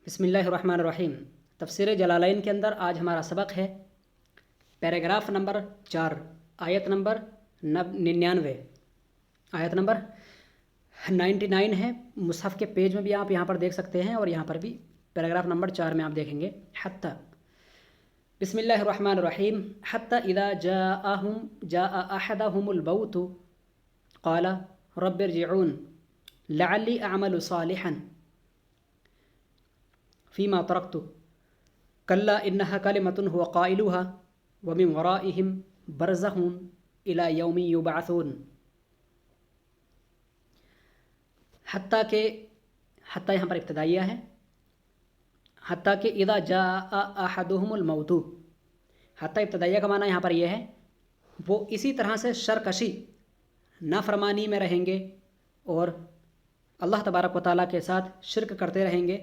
بسم اللہ الرحمن الرحیم۔ تفسیر جلالین کے اندر آج ہمارا سبق ہے پیراگراف نمبر 4، آیت نمبر 99۔ آیت نمبر 99 ہے، مصحف کے پیج میں بھی آپ یہاں پر دیکھ سکتے ہیں، اور یہاں پر بھی پیراگراف نمبر 4 میں آپ دیکھیں گے حتی۔ بسم اللہ الرحمن الرحیم۔ حتی اذا جاء احدهم الموت قال رب ارجعون لعلی اعمل صالحا فيما تركت كلا إنها كلمة هو قائلها ومن ورائهم برزخ إلى يوم يبعثون۔ حتیٰ کہ حتیٰ یہاں پر ابتدائیہ ہے، حتیٰ کہ اذا جاء احدهم الموت، حتیٰ ابتدائیہ کا معنی یہاں پر یہ ہے وہ اسی طرح سے شرکشی نافرمانی میں رہیں گے اور اللہ تبارک و تعالیٰ کے ساتھ شرک کرتے رہیں گے۔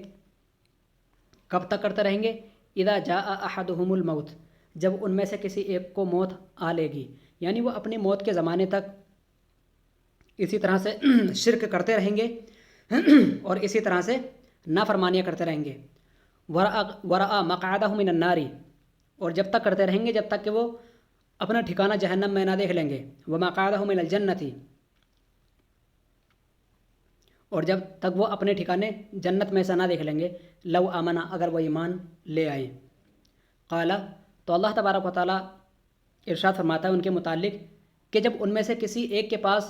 کب تک کرتے رہیں گے؟ اذا جاء احدهم الموت، جب ان میں سے کسی ایک کو موت آ لے گی، یعنی وہ اپنی موت کے زمانے تک اسی طرح سے شرک کرتے رہیں گے اور اسی طرح سے نافرمانیاں کرتے رہیں گے۔ ورأى مقعده من النار، اور جب تک کرتے رہیں گے جب تک کہ وہ اپنا ٹھکانہ جہنم میں نہ دیکھ لیں گے۔ ومقعده من الجنة، اور جب تک وہ اپنے ٹھکانے جنت میں سے نہ دیکھ لیں گے۔ لو آمنا، اگر وہ ایمان لے آئیں۔ قال، تو اللہ تبارک و تعالیٰ ارشاد فرماتا ہے ان کے متعلق کہ جب ان میں سے کسی ایک کے پاس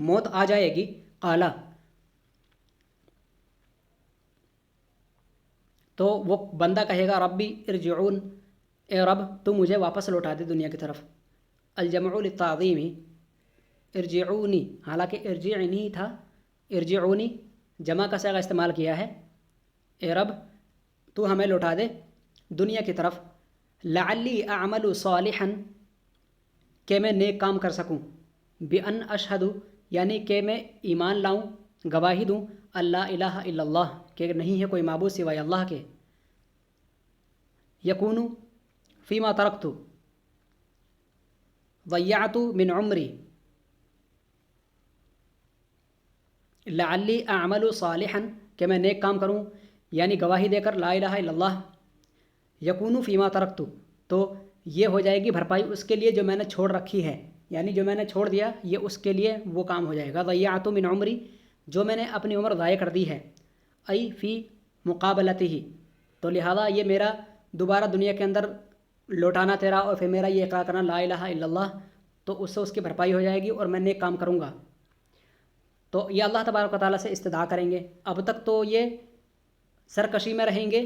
موت آ جائے گی، قال، تو وہ بندہ کہے گا ربی ارجعون، اے رب تو مجھے واپس لوٹا دے دنیا کی طرف۔ الجمع للتعظیم، ارجعونی، حالانکہ ارجعنی تھا، ارجعونی جمع کا صیغہ استعمال کیا ہے۔ اے رب تو ہمیں لوٹا دے دنیا کی طرف۔ لعلی اعمل صالحا، کہ میں نیک کام کر سکوں۔ بان اشہد، یعنی کہ میں ایمان لاؤں، گواہی دوں، اللہ الہ الا اللہ، کہ نہیں ہے کوئی معبود سوائے اللہ کے۔ یکون فیما ترکت ضیعت من عمری، لعلی اعمل صالحا، کہ میں نیک کام کروں، یعنی گواہی دے کر لا الہ الا اللہ۔ یکون فیما ترکت، تو یہ ہو جائے گی بھرپائی اس کے لیے جو میں نے چھوڑ رکھی ہے، یعنی جو میں نے چھوڑ دیا یہ اس کے لیے وہ کام ہو جائے گا۔ ضیعت من عمری، جو میں نے اپنی عمر ضائع کر دی ہے۔ ای فی مقابلتہ، تو لہذا یہ میرا دوبارہ دنیا کے اندر لوٹانا تیرا اور پھر میرا یہ اقرار کرنا لا الہ الا اللہ، تو اس سے اس کی بھرپائی ہو جائے گی اور میں نیک کام کروں گا۔ تو یہ اللہ تبارک و تعالیٰ سے استدعا کریں گے۔ اب تک تو یہ سرکشی میں رہیں گے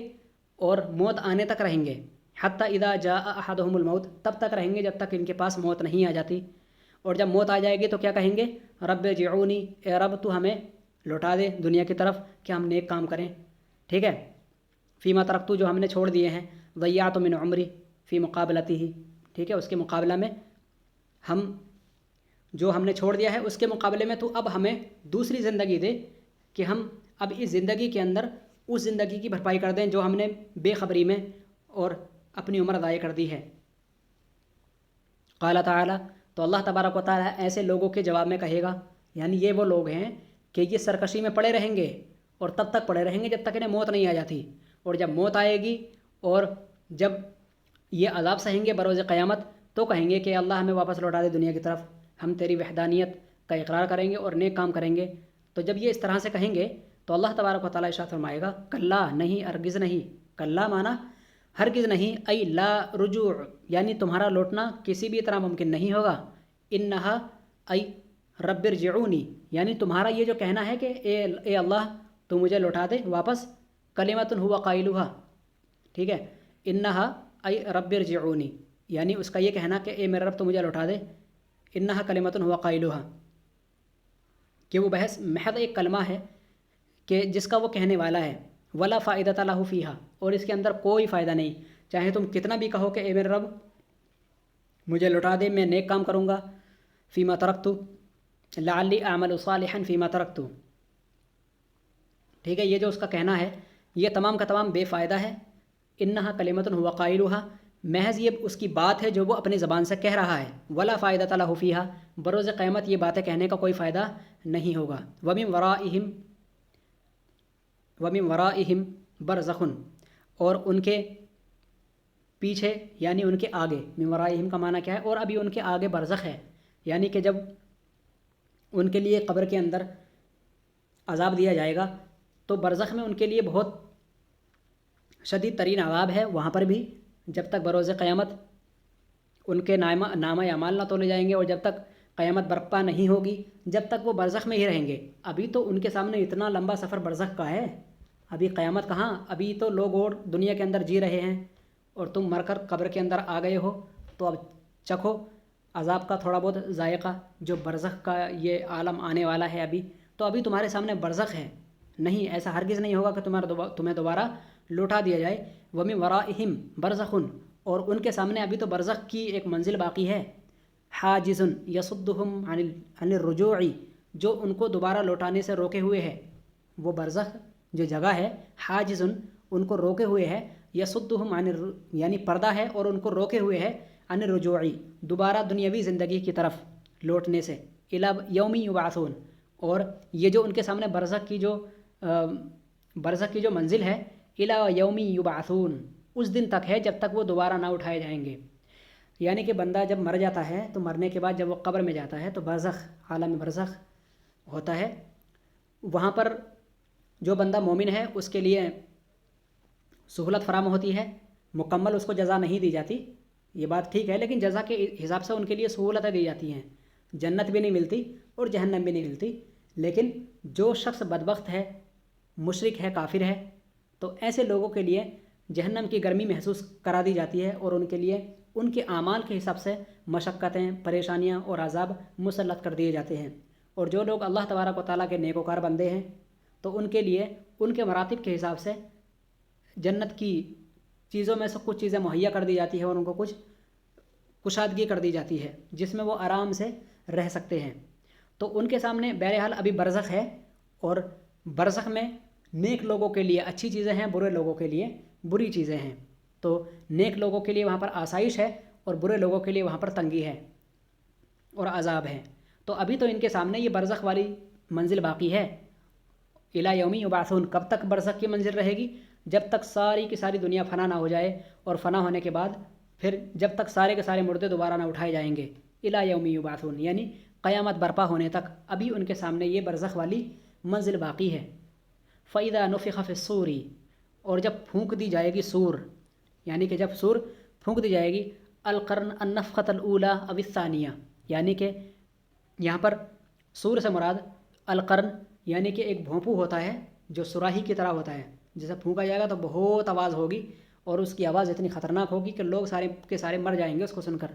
اور موت آنے تک رہیں گے۔ حتی اذا جاء احدهم الموت، تب تک رہیں گے جب تک ان کے پاس موت نہیں آ جاتی، اور جب موت آ جائے گی تو کیا کہیں گے؟ رب ارجعونی، اے رب تو ہمیں لوٹا دے دنیا کی طرف کہ ہم نیک کام کریں۔ ٹھیک ہے، فیما ترکتو جو ہم نے چھوڑ دیے ہیں، ضیعت من عمری فی مقابلتہ، ٹھیک ہے، اس کے مقابلہ میں ہم جو ہم نے چھوڑ دیا ہے اس کے مقابلے میں تو اب ہمیں دوسری زندگی دے کہ ہم اب اس زندگی کے اندر اس زندگی کی بھرپائی کر دیں جو ہم نے بے خبری میں اور اپنی عمر ضائع کر دی ہے۔ قال تعالی، تو اللہ تبارک و تعالیٰ ایسے لوگوں کے جواب میں کہے گا، یعنی یہ وہ لوگ ہیں کہ یہ سرکشی میں پڑے رہیں گے اور تب تک پڑے رہیں گے جب تک انہیں موت نہیں آ جاتی، اور جب موت آئے گی اور جب یہ عذاب سہیں گے بروز قیامت تو کہیں گے کہ اللہ ہمیں واپس لوٹا دے دنیا کی طرف، ہم تیری وحدانیت کا اقرار کریں گے اور نیک کام کریں گے۔ تو جب یہ اس طرح سے کہیں گے تو اللہ تبارک و تعالیٰ ارشاد فرمائے گا، کلا، نہیں، ارگز نہیں، کلا معنی ہرگز نہیں، ای لا رجوع، یعنی تمہارا لوٹنا کسی بھی طرح ممکن نہیں ہوگا۔ انہا ای رب ارجعونی، یعنی تمہارا یہ جو کہنا ہے کہ اے اللہ تو مجھے لوٹا دے واپس، کلمۃ ہو قائلها، ٹھیک ہے، انہا ای رب ارجعونی، یعنی اس کا یہ کہنا کہ اے میرے رب تو مجھے لوٹا دے، انہا کلمۃ ہو قائلها، کہ وہ بحث محض ایک کلمہ ہے کہ جس کا وہ کہنے والا ہے۔ ولا فائدۃ لہ فیہا، اور اس کے اندر کوئی فائدہ نہیں، چاہے تم کتنا بھی کہو کہ اے میرے رب مجھے لوٹا دے، میں نیک کام کروں گا۔ فیما ترکت لعلی اعمل صالحا فیما ترکت، ٹھیک ہے، یہ جو اس کا کہنا ہے یہ تمام کا تمام بے فائدہ ہے۔ انہا کلمۃ ہو قائلها، محض یہ اس کی بات ہے جو وہ اپنی زبان سے کہہ رہا ہے۔ ولا فائدۃ لہ فیہا، بروز قیامت یہ باتیں کہنے کا کوئی فائدہ نہیں ہوگا۔ ومن ورائہم، برزخن، اور ان کے پیچھے یعنی ان کے آگے، من ورائہم کا معنی کیا ہے، اور ابھی ان کے آگے برزخ ہے، یعنی کہ جب ان کے لیے قبر کے اندر عذاب دیا جائے گا تو برزخ میں ان کے لیے بہت شدید ترین عذاب ہے، وہاں پر بھی جب تک بروز قیامت ان کے نامہ اعمال نہ تولے جائیں گے، اور جب تک قیامت برپا نہیں ہوگی جب تک وہ برزخ میں ہی رہیں گے۔ ابھی تو ان کے سامنے اتنا لمبا سفر برزخ کا ہے، ابھی قیامت کہاں، ابھی تو لوگ اور دنیا کے اندر جی رہے ہیں اور تم مر کر قبر کے اندر آ گئے ہو، تو اب چکھو عذاب کا تھوڑا بہت ذائقہ، جو برزخ کا یہ عالم آنے والا ہے ابھی، تو ابھی تمہارے سامنے برزخ ہے، نہیں ایسا ہرگز نہیں ہوگا کہ تمہیں دوبارہ لوٹا دیا جائے۔ وَمِن وَرَائِهِمْ برزخن، اور ان کے سامنے ابھی تو برزخ کی ایک منزل باقی ہے، حاجز یصدہم عن الرجوع، جو ان کو دوبارہ لوٹانے سے روکے ہوئے ہے، وہ برزخ جو جگہ ہے، حاجز ان کو روکے ہوئے ہے، یصدہم یعنی پردہ ہے اور ان کو روکے ہوئے ہے، عن الرجوع دوبارہ دنیاوی زندگی کی طرف لوٹنے سے، الی یوم یبعثون، اور یہ جو ان کے سامنے برزخ کی جو منزل ہے، الی یوم یبعثون، اس دن تک ہے جب تک وہ دوبارہ نہ اٹھائے جائیں گے۔ یعنی کہ بندہ جب مر جاتا ہے تو مرنے کے بعد جب وہ قبر میں جاتا ہے تو برزخ، عالم برزخ ہوتا ہے، وہاں پر جو بندہ مومن ہے اس کے لیے سہولت فراہم ہوتی ہے، مکمل اس کو جزا نہیں دی جاتی، یہ بات ٹھیک ہے، لیکن جزا کے حساب سے ان کے لیے سہولتیں دی جاتی ہیں، جنت بھی نہیں ملتی اور جہنم بھی نہیں ملتی۔ لیکن جو شخص بدبخت ہے، مشرک ہے، کافر ہے، تو ایسے لوگوں کے لیے جہنم کی گرمی محسوس کرا دی جاتی ہے، اور ان کے لیے ان کے اعمال کے حساب سے مشقتیں، پریشانیاں اور عذاب مسلط کر دیے جاتے ہیں۔ اور جو لوگ اللہ تبارک و تعالیٰ کے نیکوکار بندے ہیں تو ان کے لیے ان کے مراتب کے حساب سے جنت کی چیزوں میں سے کچھ چیزیں مہیا کر دی جاتی ہیں، اور ان کو کچھ کشادگی کر دی جاتی ہے جس میں وہ آرام سے رہ سکتے ہیں۔ تو ان کے سامنے بہرحال ابھی برزخ ہے، اور برزخ میں نیک لوگوں کے لیے اچھی چیزیں ہیں، برے لوگوں کے لیے بری چیزیں ہیں۔ تو نیک لوگوں کے لیے وہاں پر آسائش ہے اور برے لوگوں کے لیے وہاں پر تنگی ہے اور عذاب ہے۔ تو ابھی تو ان کے سامنے یہ برزخ والی منزل باقی ہے، الی یوم یبعثون، کب تک برزخ کی منزل رہے گی؟ جب تک ساری کی ساری دنیا فنا نہ ہو جائے، اور فنا ہونے کے بعد پھر جب تک سارے کے سارے مردے دوبارہ نہ اٹھائے جائیں گے، الی یوم یبعثون، یعنی قیامت برپا ہونے تک ابھی ان کے سامنے یہ برزخ والی منزل باقی ہے۔ فَإِذَا نُفِخَ فِي الصُّورِ، اور جب پھونک دی جائے گی سور، یعنی کہ جب سور پھونک دی جائے گی، القرن النفخۃ الاولی او الثانیہ، یعنی کہ یہاں پر سور سے مراد القرن یعنی کہ ایک بھونپو ہوتا ہے جو صراحی کی طرح ہوتا ہے، جسے پھونکا جائے گا تو بہت آواز ہوگی، اور اس کی آواز اتنی خطرناک ہوگی کہ لوگ سارے کے سارے مر جائیں گے اس کو سن کر۔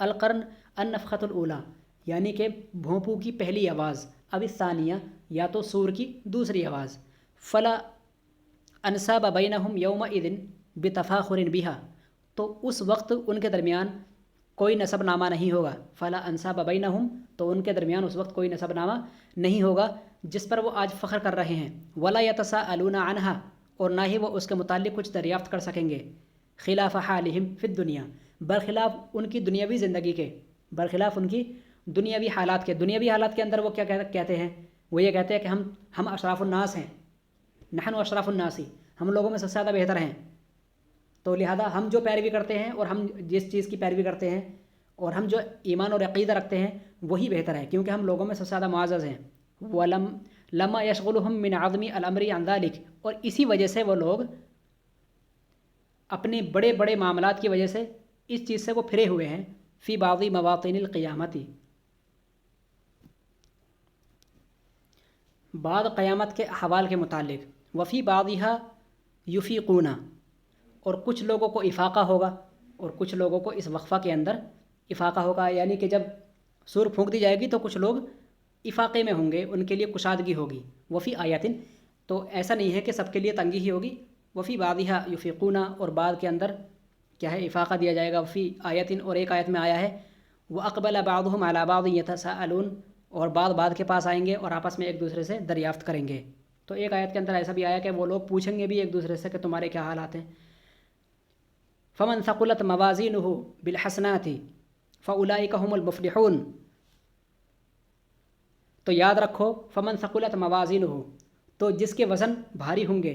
القرن النفخۃ الاولی، یعنی کہ بھونپو کی پہلی آواز، او الثانیہ، یا تو سور کی دوسری آواز۔ فلا انساب بینہم یومئذ بتفاخر بہا، تو اس وقت ان کے درمیان کوئی نسب نامہ نہیں ہوگا۔ فلا انساب بینہم، تو ان کے درمیان اس وقت کوئی نسب نامہ نہیں ہوگا جس پر وہ آج فخر کر رہے ہیں۔ ولا یتساءلون عنہا، اور نہ ہی وہ اس کے متعلق کچھ دریافت کر سکیں گے۔ خلاف حالہم فی الدنیا، برخلاف ان کی دنیاوی زندگی کے، برخلاف ان کی دنیاوی حالات کے۔ دنیاوی حالات کے اندر وہ کیا کہتے ہیں؟ وہ یہ کہتے ہیں کہ ہم اشراف الناس ہیں، نحن اشراف الناس، ہم لوگوں میں سب سے زیادہ بہتر ہیں، تو لہذا ہم جو پیروی کرتے ہیں اور ہم جس چیز کی پیروی کرتے ہیں اور ہم جو ایمان اور عقیدہ رکھتے ہیں وہی بہتر ہے، کیونکہ ہم لوگوں میں سب سے زیادہ معزز ہیں۔ لما یشغلہم من عظم الامر عن ذلک، اور اسی وجہ سے وہ لوگ اپنے بڑے بڑے معاملات کی وجہ سے اس چیز سے وہ پھرے ہوئے ہیں، فی بعض مواطن القیامتی، بعض قیامت کے احوال کے متعلق، وفی بعضھا یفیقون، اور کچھ لوگوں کو افاقہ ہوگا اور کچھ لوگوں کو اس وقفہ کے اندر افاقہ ہوگا، یعنی کہ جب سور پھونک دی جائے گی تو کچھ لوگ افاقے میں ہوں گے، ان کے لیے کشادگی ہوگی۔ وفی آیاتن، تو ایسا نہیں ہے کہ سب کے لیے تنگی ہی ہوگی، وفی بعضھا یفیقون، اور بعض کے اندر کیا ہے افاقہ دیا جائے گا۔ وفی آیاتن، اور ایک آیت میں آیا ہے واقبل بعضهم علی بعض یتساءلون، اور بعض کے پاس آئیں گے اور آپس میں ایک دوسرے سے دریافت کریں گے۔ تو ایک آیت کے اندر ایسا بھی آیا کہ وہ لوگ پوچھیں گے بھی ایک دوسرے سے کہ تمہارے کیا حالات ہیں۔ فمن ثقلت موازینہ بالحسنات فاولئک هم المفلحون، تو یاد رکھو فمن ثقلت موازینہ، تو جس کے وزن بھاری ہوں گے